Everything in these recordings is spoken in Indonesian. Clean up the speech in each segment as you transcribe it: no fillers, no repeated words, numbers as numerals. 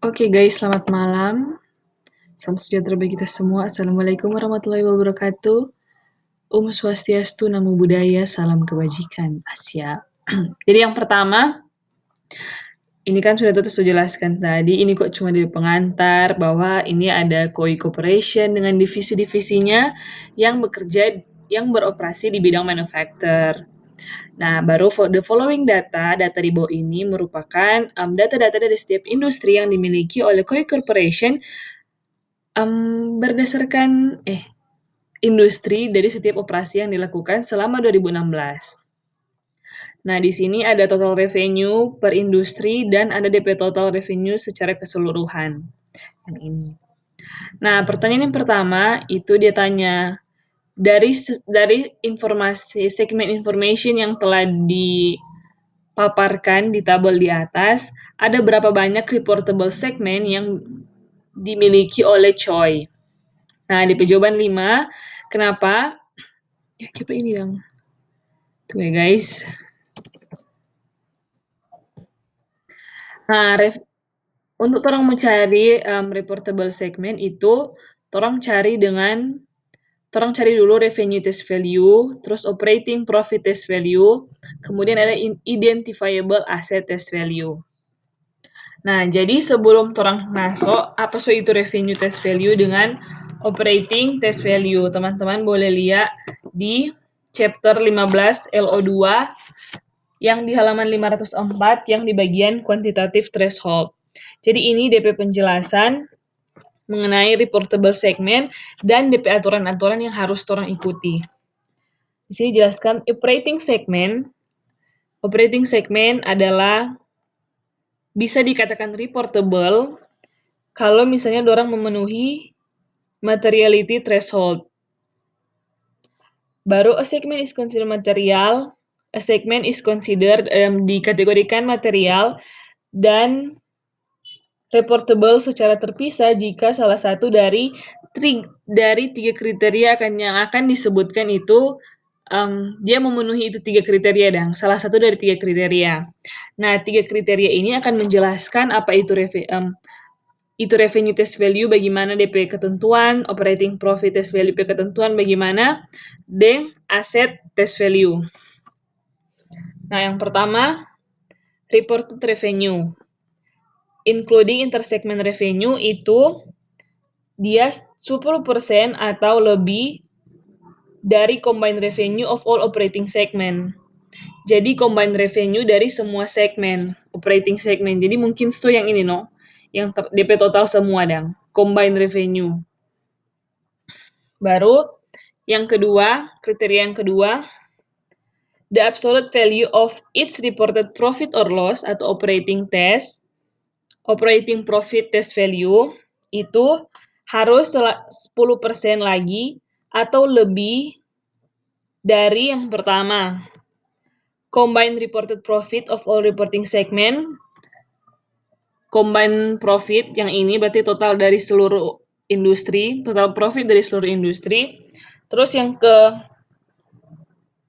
Oke guys, selamat malam. Salam sejahtera bagi kita semua. Assalamualaikum warahmatullahi wabarakatuh. Om Swastiastu, Namo Buddhaya, salam kebajikan. Asia. Jadi yang pertama, ini kan sudah Tutus jelaskan tadi, ini kok cuma di pengantar bahwa ini ada KOI Corporation dengan divisi-divisinya yang beroperasi di bidang manufacture. Nah, baru the following data di bawah ini merupakan data-data dari setiap industri yang dimiliki oleh KOI Corporation berdasarkan industri dari setiap operasi yang dilakukan selama 2016. Nah, di sini ada total revenue per industri dan ada DP total revenue secara keseluruhan. Yang ini. Nah, pertanyaan yang pertama itu dia tanya dari informasi segmen information yang telah dipaparkan di tabel di atas, ada berapa banyak reportable segment yang dimiliki oleh Choi? Nah, di jawaban 5, kenapa? Ya, coba ini dong. Tuh ya, guys. Nah, untuk orang mencari reportable segment itu, orang cari dulu revenue test value, terus operating profit test value, kemudian ada identifiable asset test value. Nah, jadi sebelum orang masuk, apa itu revenue test value dengan operating test value? Teman-teman boleh lihat di chapter 15 LO2 yang di halaman 504 yang di bagian quantitative threshold. Jadi ini DP penjelasan mengenai reportable segment dan DP aturan-aturan yang harus orang ikuti. Di sini jelaskan operating segment. Operating segment adalah bisa dikatakan reportable kalau misalnya orang memenuhi materiality threshold. Baru a segment is considered material, a segment is considered dikategorikan material dan reportable secara terpisah jika salah satu dari tiga kriteria yang akan disebutkan itu dia memenuhi itu 3 kriteria dan salah satu dari 3 kriteria. Nah, 3 kriteria ini akan menjelaskan apa itu revenue test value, bagaimana DP ketentuan, operating profit test value ketentuan bagaimana, dan asset test value. Nah, yang pertama, reported revenue. Including intersegment revenue itu dia 10% atau lebih dari combined revenue of all operating segment. Jadi combined revenue dari semua segmen, operating segment. Jadi mungkin itu yang ini yang DP total semua dang, combined revenue. Baru yang kedua, kriteria yang kedua, the absolute value of its reported profit or loss atau operating profit test value itu harus 10% lagi atau lebih dari yang pertama. Combined reported profit of all reporting segment. Combined profit yang ini berarti total dari seluruh industri, total profit dari seluruh industri. Terus yang ke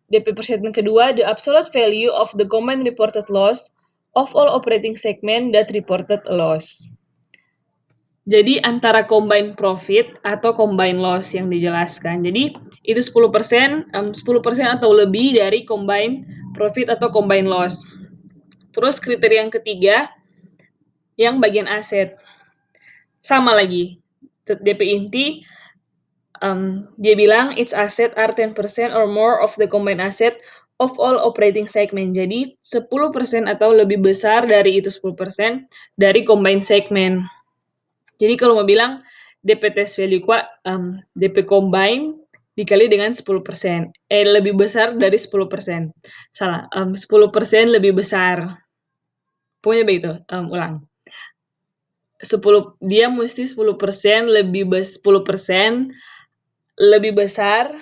DP persen kedua, the absolute value of the combined reported loss of all operating segment that reported a loss. Jadi antara combined profit atau combined loss yang dijelaskan. Jadi itu 10% atau lebih dari combined profit atau combined loss. Terus kriteria yang ketiga, yang bagian aset. Sama lagi, DP inti, dia bilang its asset are 10% or more of the combined asset of all operating segment. Jadi 10% atau lebih besar dari itu 10% dari combined segment. Jadi kalau mau bilang DP test value DP combine dikali dengan 10%. Lebih besar dari 10%. Salah, 10% lebih besar. Pokoknya begitu, ulang. Dia mesti 10% lebih 10% lebih besar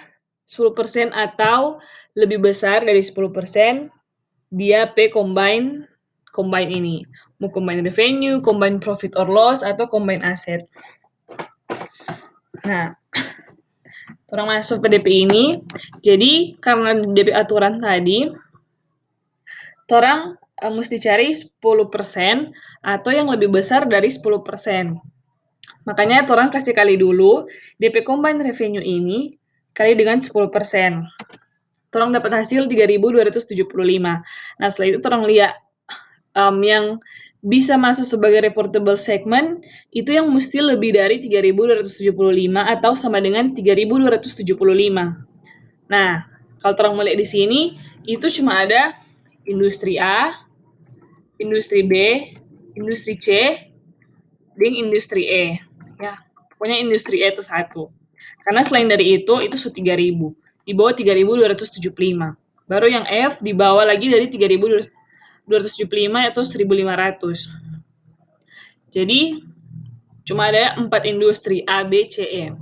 10% atau lebih besar dari 10% dia combine ini. Mau combine revenue, combine profit or loss, atau combine asset. Nah, orang masuk ke DP ini. Jadi, karena DP aturan tadi, orang mesti cari 10% atau yang lebih besar dari 10%. Makanya orang kasih kali dulu DP Combined Revenue ini kali dengan 10%. Orang dapat hasil 3.275. Nah, setelah itu orang lihat yang bisa masuk sebagai reportable segment itu yang mesti lebih dari 3.275 atau sama dengan 3.275. Nah, kalau orang melihat di sini itu cuma ada industri A, industri B, industri C, dan industri E. Ya, pokoknya industri E itu satu. Karena selain dari itu 3.000. Di bawah 3.275. Baru yang F di bawah lagi dari 3.275 atau 1.500. Jadi, cuma ada 4 industri A, B, C, E.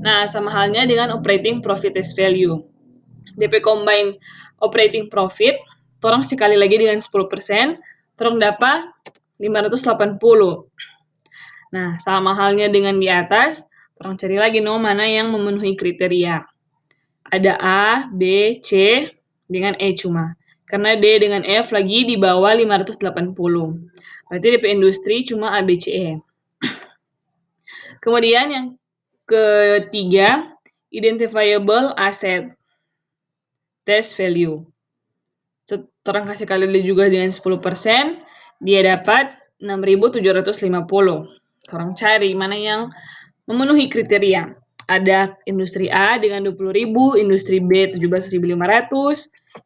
Nah, sama halnya dengan operating profit as value. DP combine operating profit, torang sekali lagi dengan 10%, torang dapat 580. Nah, sama halnya dengan di atas, torang cari lagi mana yang memenuhi kriteria. Ada A, B, C, dengan E cuma. Karena D dengan F lagi di bawah 580. Berarti DP industri cuma A, B, C, E. Kemudian yang ketiga, identifiable asset test value. Orang kasih kali juga dengan 10%, dia dapat 6.750. Orang cari mana yang memenuhi kriteria. Ada industri A dengan 20.000, industri B 17.500,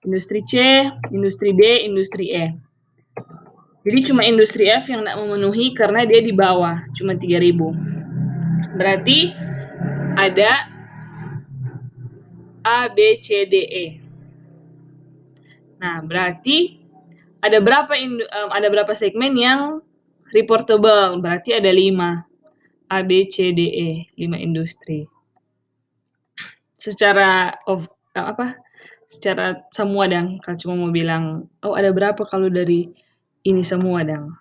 industri C, industri D, industri E. Jadi cuma industri F yang tidak memenuhi karena dia di bawah, cuma 3.000. Berarti ada A, B, C, D, E. Nah, berarti ada berapa segmen yang reportable? Berarti ada 5. A, B, C, D, E. 5 industri. Secara semua dang. Kalau cuma mau bilang, ada berapa kalau dari ini semua dang.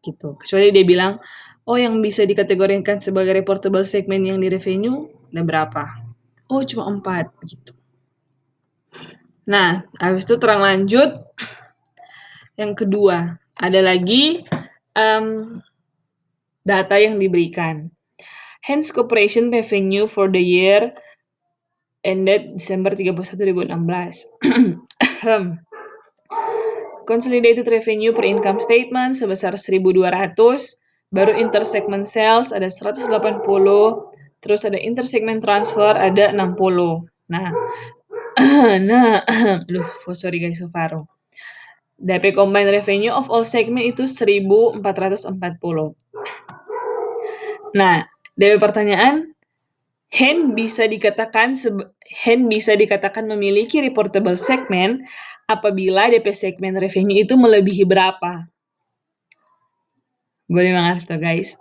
Gitu. Kecuali dia bilang, yang bisa dikategorikan sebagai reportable segmen yang di revenue, ada berapa? Cuma 4. Gitu. Nah, habis itu terang lanjut. Yang kedua, ada lagi data yang diberikan. Hence corporation revenue for the year ended Desember 31, 2016. Consolidated revenue per income statement sebesar 1.200, baru intersegment sales ada 180, terus ada intersegment transfer ada 60. Sorry guys, so far. DP combined revenue of all segment itu 1.440. Nah, DP pertanyaan, Hen bisa dikatakan memiliki reportable segment apabila DP segmen revenue itu melebihi berapa? Boleh mengerti tuh guys.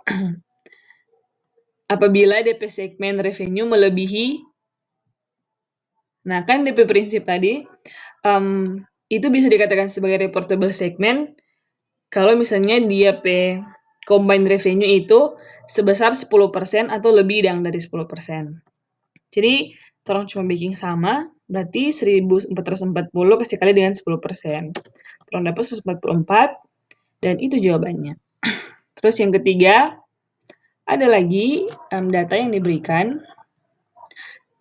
Apabila DP segmen revenue melebihi, nah kan DP prinsip tadi, itu bisa dikatakan sebagai reportable segment kalau misalnya dia combined revenue itu sebesar 10% atau lebih dari 10%. Jadi, orang cuma bikin sama, berarti 1.440 kasih kali dengan 10%. Orang dapat 144, dan itu jawabannya. Terus yang ketiga, ada lagi data yang diberikan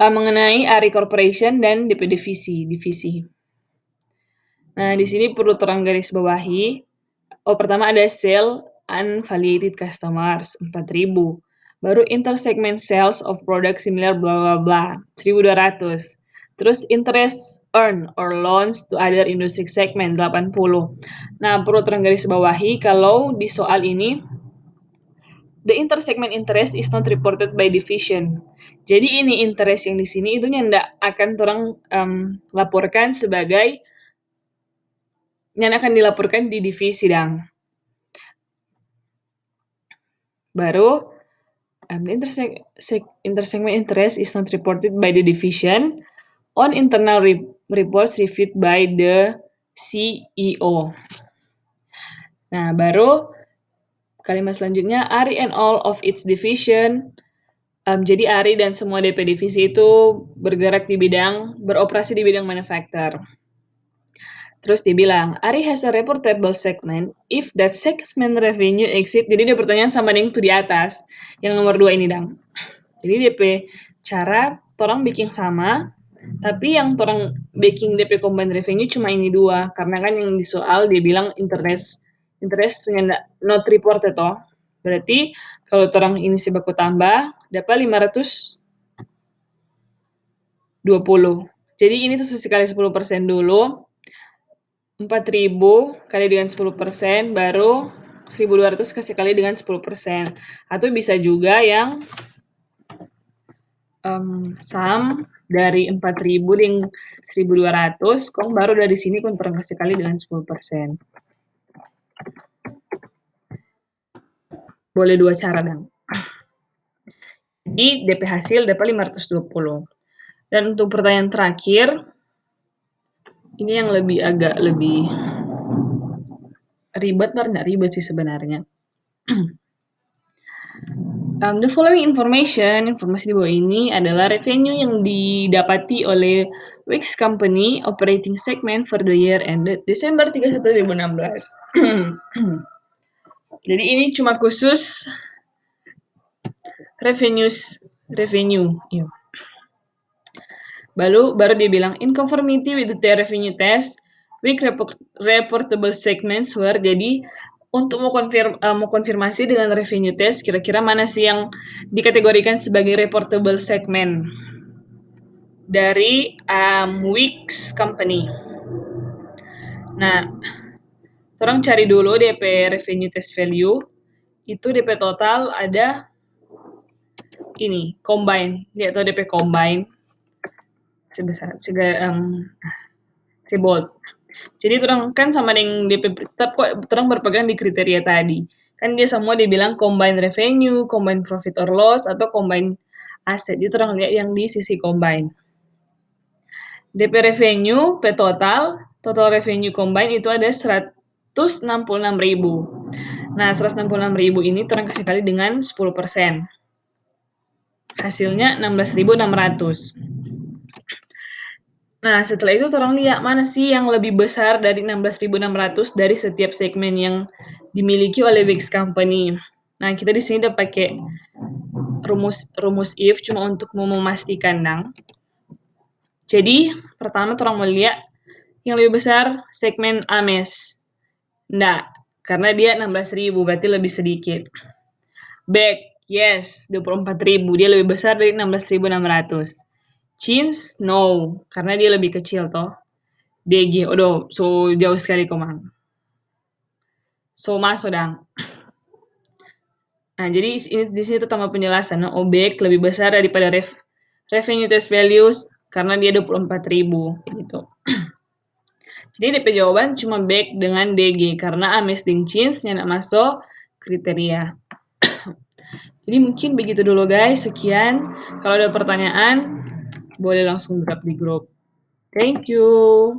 mengenai ARI Corporation dan DP divisi. Nah, di sini perlu terang garis bawahi. Pertama ada sale unvaluated customers 4.000. Baru intersegment sales of product similar bla bla bla 1.200. Terus interest earn or loans to other industry segment 80. Nah, perlu terang garis bawahi kalau di soal ini the intersegment interest is not reported by division. Jadi ini interest yang di sini itu tidak akan orang laporkan sebagai yang akan dilaporkan di divisi dang. Baru intersegment interest is not reported by the division on internal reports reviewed by the CEO. Nah, baru kalimat selanjutnya, ARI and all of its division. Jadi ARI dan semua DP divisi itu beroperasi di bidang manufacture. Terus dia bilang, Ari has a reportable segment if that segment revenue exceed. Jadi dia pertanyaan sama yang itu di atas. Yang nomor 2 ini, Dang. Jadi DP cara orang bikin sama, tapi yang orang bikin DP combined revenue cuma ini 2. Karena kan yang di soal dia bilang interest not reported toh. Berarti kalau orang ini si baku tambah, dapat 520. Jadi ini tuh sekali 10% dulu. 4.000 kali dengan 10%, baru 1.200 kasih kali dengan 10%. Atau bisa juga yang sum dari 4.000 dengan 1.200, kong baru dari sini kong terang kasih kali dengan 10%. Boleh 2 cara, Dang. Jadi DP hasil dapat 520. Dan untuk pertanyaan terakhir, ini yang agak lebih ribet, nggak ribet sih sebenarnya. The following informasi di bawah ini adalah revenue yang didapati oleh Wix Company operating segment for the year ended Desember 31, 2016. Jadi ini cuma khusus revenue. Iya. Baru dia bilang, in conformity with the revenue test, Wix reportable segments were. Jadi untuk mau konfirmasi dengan revenue test, kira-kira mana sih yang dikategorikan sebagai reportable segment dari Wix Company. Nah, orang cari dulu DP revenue test value, itu DP total ada ini, combine. Dia tahu DP combine sebesar sebot. Jadi orang kan sama dengan DP tetap kok orang berpegang di kriteria tadi. Kan dia semua dibilang combine revenue, combine profit or loss, atau combine aset. Jadi orang lihat yang di sisi combine. DP revenue per total revenue combine itu ada 166.000. Nah, 166.000 ini orang kasih kali dengan 10%. Hasilnya 16.600. Nah, setelah itu orang lihat mana sih yang lebih besar dari 16.600 dari setiap segmen yang dimiliki oleh Wix Company. Nah, kita di sini udah pakai rumus if cuma untuk memastikan, Dang. Jadi, pertama orang mau lihat yang lebih besar segmen Ames. Nggak, karena dia 16.000, berarti lebih sedikit. Back, yes, 24.000, dia lebih besar dari 16.600. Jeans, no, karena dia lebih kecil toh. DG, odo, so jauh sekali komang. So masuk, Dang. Nah, jadi ini di sini tambah penjelasan. No? Objek lebih besar daripada revenue test values karena dia 24.000 gitu. Jadi DP jawaban cuma back dengan DG karena Ames dan Jeans yang masuk kriteria. Jadi mungkin begitu dulu guys. Sekian. Kalau ada pertanyaan boleh langsung drop di grup. Thank you.